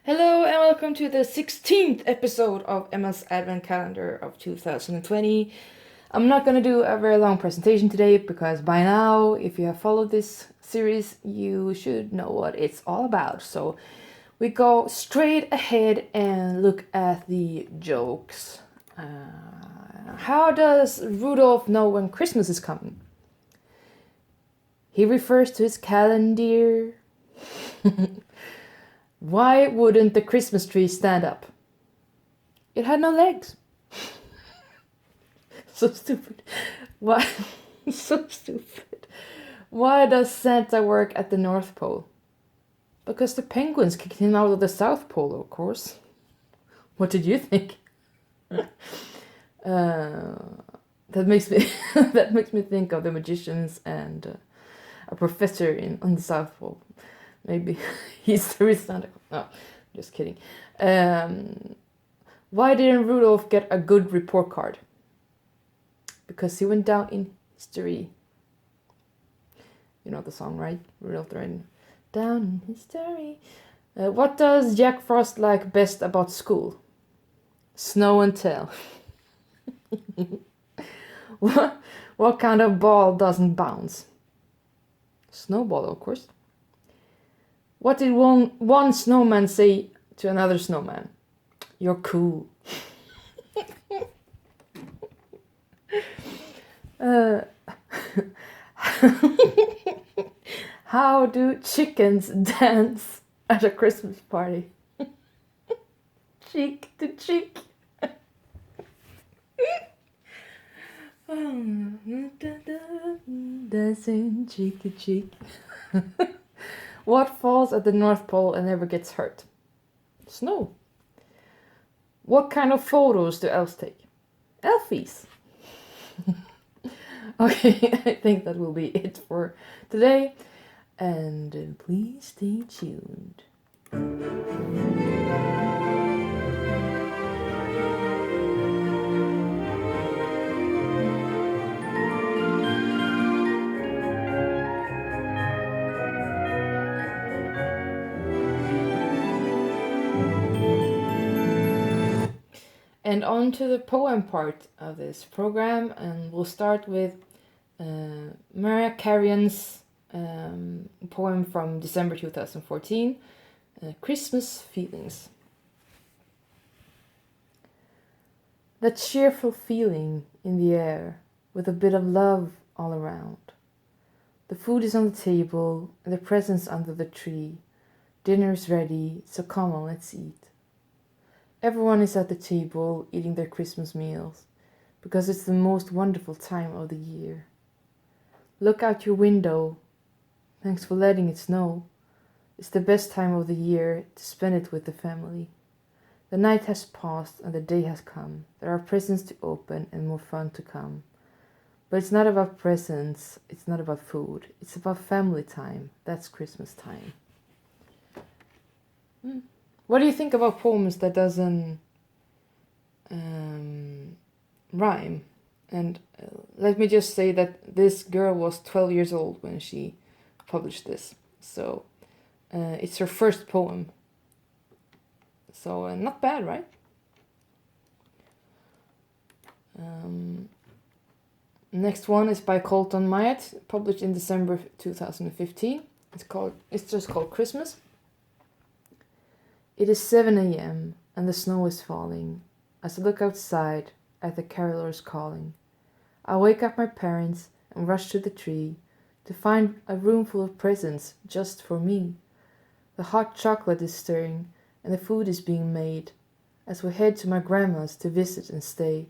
Hello and welcome to the 16th episode of Emma's Advent Calendar of 2020. I'm not going to do a very long presentation today because by now, if you have followed this series, you should know what it's all about. So we go straight ahead and look at the jokes. How does Rudolph know when Christmas is coming? He refers to his calendar. Why wouldn't the Christmas tree stand up? It had no legs. So stupid. Why? So stupid. Why does Santa work at the North Pole? Because the penguins kicked him out of the South Pole, of course. What did you think? That makes me think of the magicians and a professor on the South Pole. Maybe he's the Santa Claus. No, just kidding. Why didn't Rudolph get a good report card? Because he went down in history. You know the song, right? Rudolph the Red. Down in history. What does Jack Frost like best about school? Snow and tell. What kind of ball doesn't bounce? Snowball, of course. What did one snowman say to another snowman? You're cool. How do chickens dance at a Christmas party? Cheek to cheek. Dancing cheek to cheek. What falls at the North Pole and never gets hurt? Snow. What kind of photos do elves take? Elfies. Okay, I think that will be it for today. And please stay tuned. And on to the poem part of this program, and we'll start with Mariah Carey's poem from December 2014, Christmas Feelings. That cheerful feeling in the air, with a bit of love all around. The food is on the table, and the presents under the tree. Dinner is ready, so come on, let's eat. Everyone is at the table eating their Christmas meals because it's the most wonderful time of the year. Look out your window. Thanks for letting it snow. It's the best time of the year to spend it with the family. The night has passed and the day has come. There are presents to open and more fun to come. But it's not about presents, it's not about food. It's about family time. That's Christmas time. What do you think about poems that doesn't rhyme? And let me just say that this girl was 12 years old when she published this. So it's her first poem. So not bad, right? Next one is by Colton Myatt, published in December 2015. It's just called Christmas. It is 7 a.m. and the snow is falling. As I look outside at the carolers calling, I wake up my parents and rush to the tree to find a room full of presents just for me. The hot chocolate is stirring and the food is being made as we head to my grandma's to visit and stay.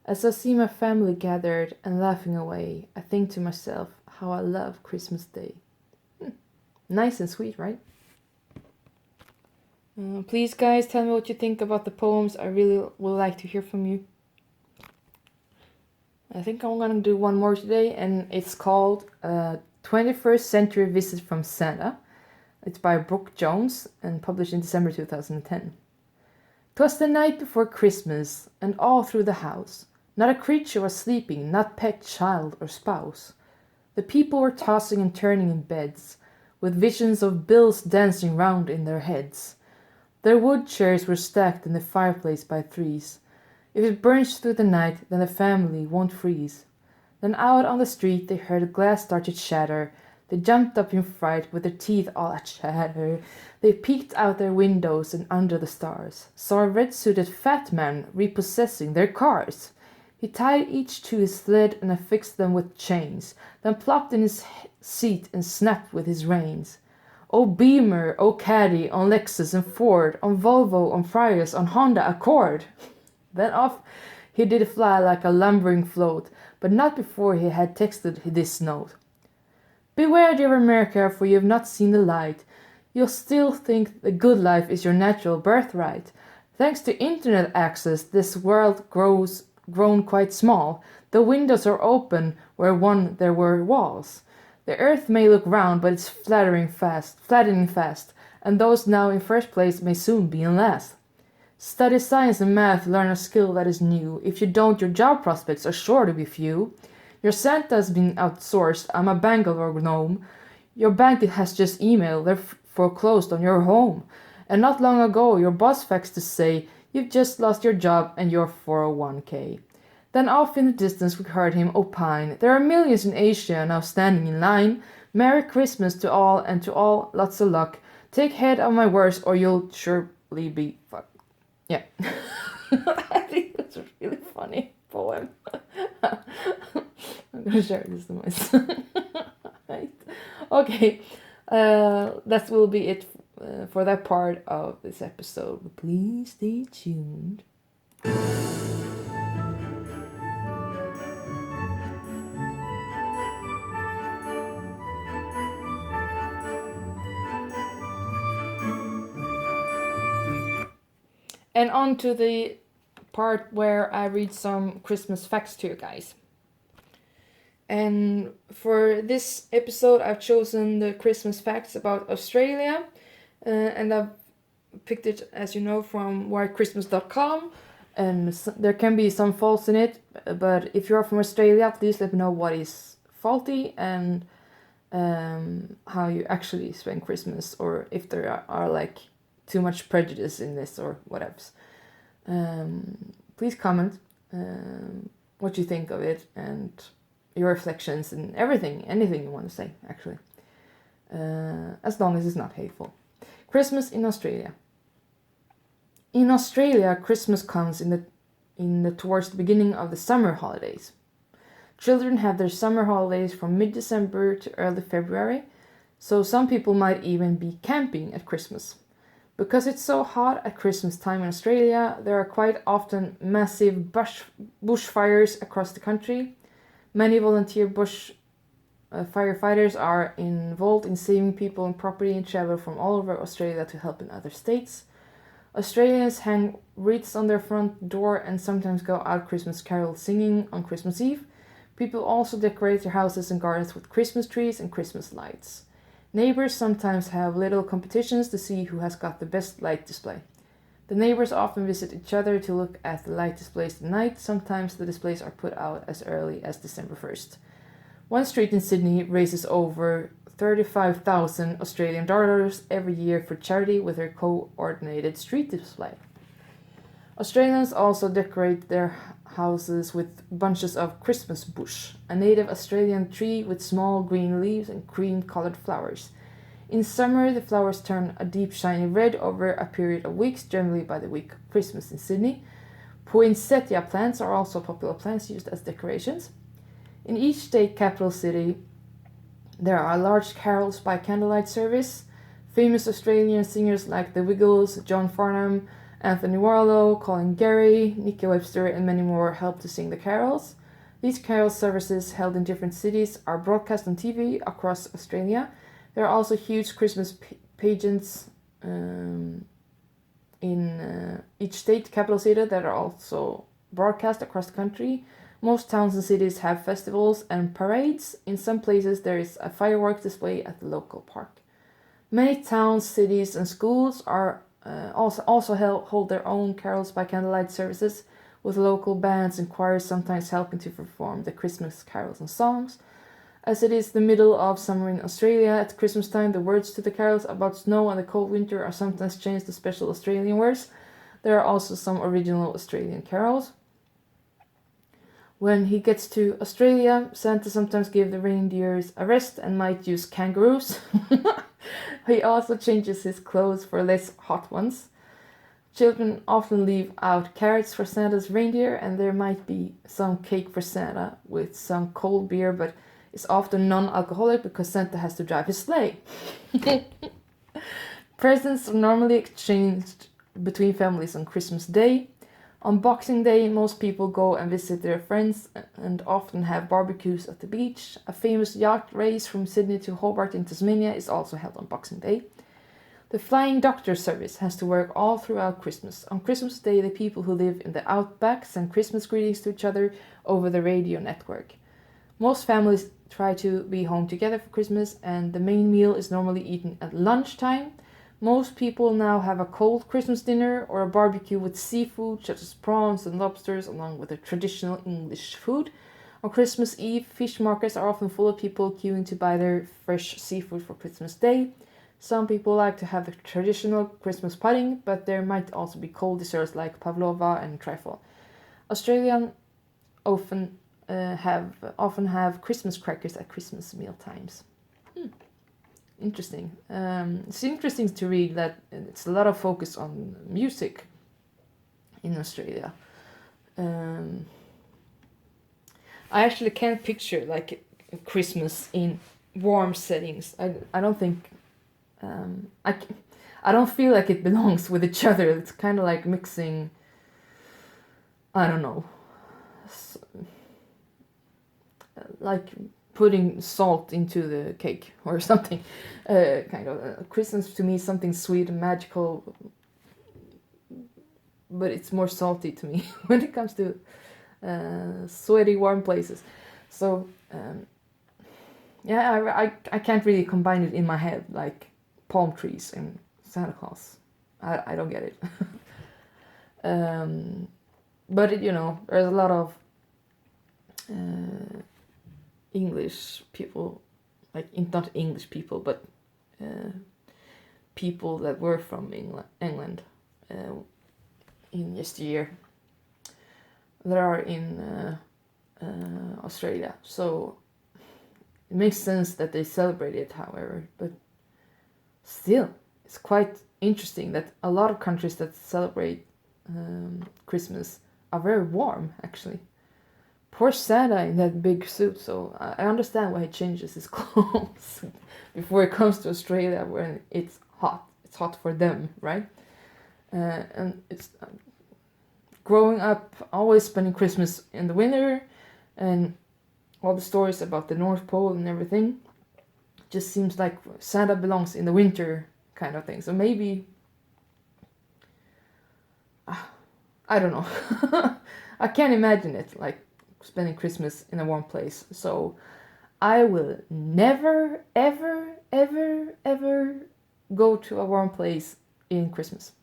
As I see my family gathered and laughing away, I think to myself how I love Christmas Day. Nice and sweet, right? Please, guys, tell me what you think about the poems. I really would like to hear from you. I think I'm gonna do one more today, and it's called 21st Century Visit from Santa. It's by Brooke Jones and published in December 2010. 'Twas the night before Christmas, and all through the house, not a creature was sleeping, not pet, child, or spouse. The people were tossing and turning in beds, with visions of bills dancing round in their heads. Their wood chairs were stacked in the fireplace by threes. If it burns through the night, then the family won't freeze. Then out on the street they heard glass start to shatter. They jumped up in fright with their teeth all a chatter. They peeked out their windows and under the stars saw a red-suited fat man repossessing their cars. He tied each to his sled and affixed them with chains, then plopped in his seat and snapped with his reins. Oh Beamer, oh Caddy, on Lexus and Ford, on Volvo, on Prius, on Honda Accord. Then off he did fly like a lumbering float, but not before he had texted this note. Beware, dear America, for you have not seen the light. You'll still think the good life is your natural birthright. Thanks to internet access, this world grown quite small. The windows are open where one there were walls. The earth may look round, but it's flattening fast, and those now in first place may soon be in last. Study science and math, learn a skill that is new. If you don't, your job prospects are sure to be few. Your Santa's been outsourced, I'm a Bangalore gnome. Your bank has just emailed, they're foreclosed on your home. And not long ago, your boss faxed to say, you've just lost your job and your 401k. Then off in the distance we heard him opine, there are millions in Asia now standing in line. Merry Christmas to all, and to all lots of luck. Take heed of my words or you'll surely be fucked. Yeah. I think that's a really funny poem. I'm gonna share this to my son. Right. Okay. That will be it for that part of this episode. Please stay tuned. And on to the part where I read some Christmas facts to you guys. And for this episode, I've chosen the Christmas facts about Australia. And I've picked it, as you know, from whitechristmas.com. And there can be some faults in it. But if you're from Australia, please let me know what is faulty and how you actually spend Christmas. Or if there are like too much prejudice in this or whatever. Please comment what you think of it and your reflections and anything you want to say, actually. As long as it's not hateful. Christmas in Australia. In Australia, Christmas comes towards the beginning of the summer holidays. Children have their summer holidays from mid-December to early February, so some people might even be camping at Christmas. Because it's so hot at Christmas time in Australia, there are quite often massive bushfires across the country. Many volunteer bush firefighters are involved in saving people and property and travel from all over Australia to help in other states. Australians hang wreaths on their front door and sometimes go out Christmas carol singing on Christmas Eve. People also decorate their houses and gardens with Christmas trees and Christmas lights. Neighbors sometimes have little competitions to see who has got the best light display. The neighbors often visit each other to look at the light displays at night. Sometimes the displays are put out as early as December 1st. One street in Sydney raises over 35,000 Australian dollars every year for charity with their coordinated street display. Australians also decorate their houses with bunches of Christmas bush, a native Australian tree with small green leaves and cream-colored flowers. In summer, the flowers turn a deep shiny red over a period of weeks, generally by the week of Christmas in Sydney. Poinsettia plants are also popular plants used as decorations. In each state capital city, there are large carols by candlelight service. Famous Australian singers like the Wiggles, John Farnham, Anthony Warlow, Colin Gary, Nicky Webster, and many more help to sing the carols. These carol services, held in different cities, are broadcast on TV across Australia. There are also huge Christmas pageants in each state capital city that are also broadcast across the country. Most towns and cities have festivals and parades. In some places there is a fireworks display at the local park. Many towns, cities, and schools are also hold their own carols by candlelight services, with local bands and choirs sometimes helping to perform the Christmas carols and songs. As it is the middle of summer in Australia, at Christmas time the words to the carols about snow and the cold winter are sometimes changed to special Australian words. There are also some original Australian carols. When he gets to Australia, Santa sometimes gives the reindeers a rest and might use kangaroos. He also changes his clothes for less hot ones. Children often leave out carrots for Santa's reindeer, and there might be some cake for Santa with some cold beer, but it's often non-alcoholic because Santa has to drive his sleigh. Presents are normally exchanged between families on Christmas Day. On Boxing Day, most people go and visit their friends and often have barbecues at the beach. A famous yacht race from Sydney to Hobart in Tasmania is also held on Boxing Day. The Flying Doctor service has to work all throughout Christmas. On Christmas Day, the people who live in the outback send Christmas greetings to each other over the radio network. Most families try to be home together for Christmas, and the main meal is normally eaten at lunchtime. Most people now have a cold Christmas dinner or a barbecue with seafood such as prawns and lobsters along with the traditional English food. On Christmas Eve, fish markets are often full of people queuing to buy their fresh seafood for Christmas Day. Some people like to have the traditional Christmas pudding, but there might also be cold desserts like pavlova and trifle. Australians often have Christmas crackers at Christmas meal times. Interesting. It's interesting to read that it's a lot of focus on music in Australia. I actually can't picture like a Christmas in warm settings. I don't think I don't feel like it belongs with each other. It's kind of like mixing, I don't know, like putting salt into the cake or something. Kind of Christmas to me is something sweet and magical, but it's more salty to me when it comes to sweaty warm places. So yeah, I can't really combine it in my head like palm trees and Santa Claus. I don't get it. But it, there's a lot of English people, like not English people, but people that were from England in yesteryear that are in Australia. So it makes sense that they celebrate it, however, but still, it's quite interesting that a lot of countries that celebrate Christmas are very warm, actually. Poor Santa in that big suit, so I understand why he changes his clothes before he comes to Australia when it's hot. It's hot for them, right? And it's growing up, always spending Christmas in the winter, and all the stories about the North Pole and everything just seems like Santa belongs in the winter kind of thing. So maybe, I don't know. I can't imagine it, like spending Christmas in a warm place. So I will never, ever, ever, ever go to a warm place in Christmas.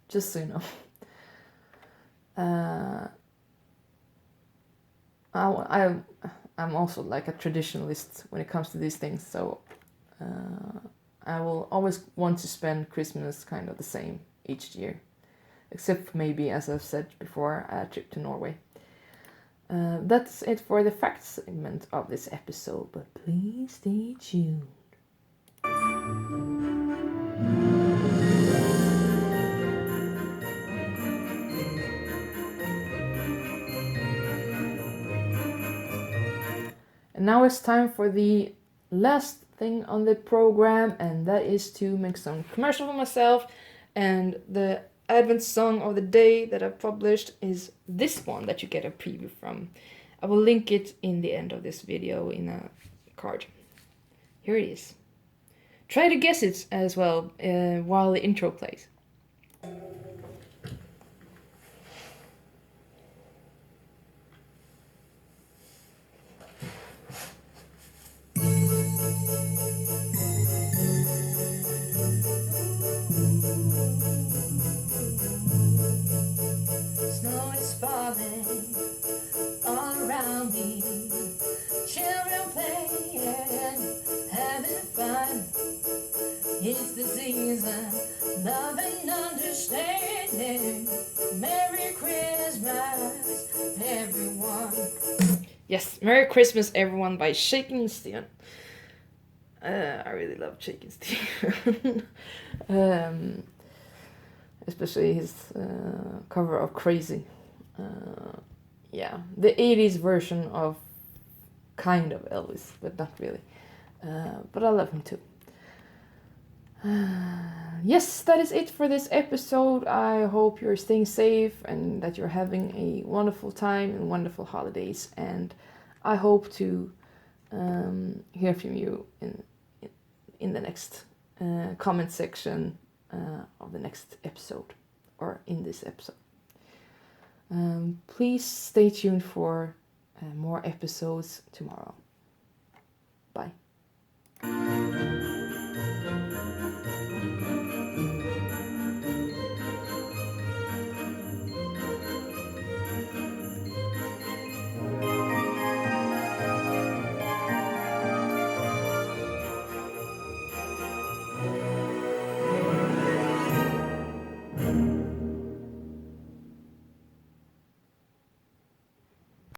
Just so you know. I'm also like a traditionalist when it comes to these things, so I will always want to spend Christmas kind of the same each year, except for maybe, as I've said before, a trip to Norway. That's it for the facts segment of this episode, but please stay tuned. And now it's time for the last thing on the program, and that is to make some commercial for myself. And the Advent song of the day that I've published is this one that you get a preview from. I will link it in the end of this video in a card. Here it is. Try to guess it as well while the intro plays. Snow is falling all around me. Children play love and understanding. Merry Christmas, everyone. Yes, Merry Christmas, everyone by Shaking Stevens. I really love Shaking Stevens. Especially his cover of Crazy. Yeah, the 80s version of kind of Elvis, but not really. But I love him too. Yes, that is it for this episode. I hope you're staying safe and that you're having a wonderful time and wonderful holidays. And I hope to hear from you in the next comment section of the next episode, or in this episode. Please stay tuned for more episodes tomorrow. Bye.